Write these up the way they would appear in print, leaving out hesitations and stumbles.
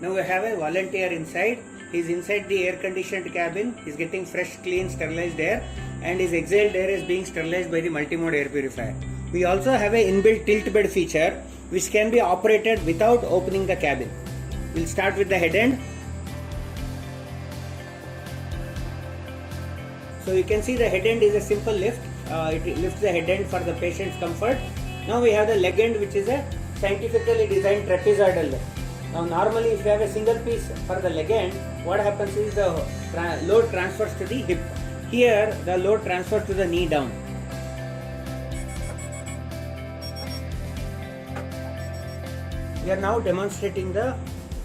Now we have a volunteer inside. He's inside the air-conditioned cabin. He's getting fresh, clean, sterilized air, and his exhaled air is being sterilized by the multi-mode air purifier. We also have a inbuilt tilt bed feature which can be operated without opening the cabin. We'll start with the head end. So you can see the head end is a simple lift. It lifts the head end for the patient's comfort. Now we have the leg end, which is a scientifically designed trapezoidal lift. Now normally if you have a single piece for the leg end, what happens is the load transfers to the hip. Here the load transfers to the knee down. We are now demonstrating the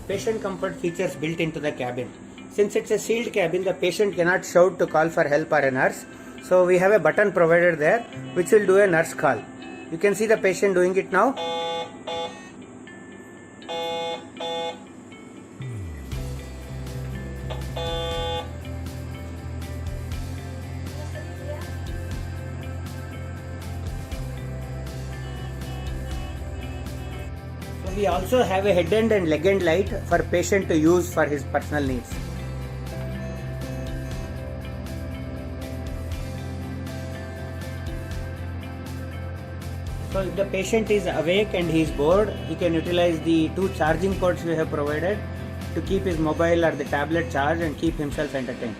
patient comfort features built into the cabin. Since it's a sealed cabin, the patient cannot shout to call for help or a nurse. So we have a button provided there which will do a nurse call. You can see the patient doing it now. So we also have a head end and leg end light for patient to use for his personal needs. So if the patient is awake and he is bored, he can utilize the 2 charging ports we have provided to keep his mobile or the tablet charged and keep himself entertained.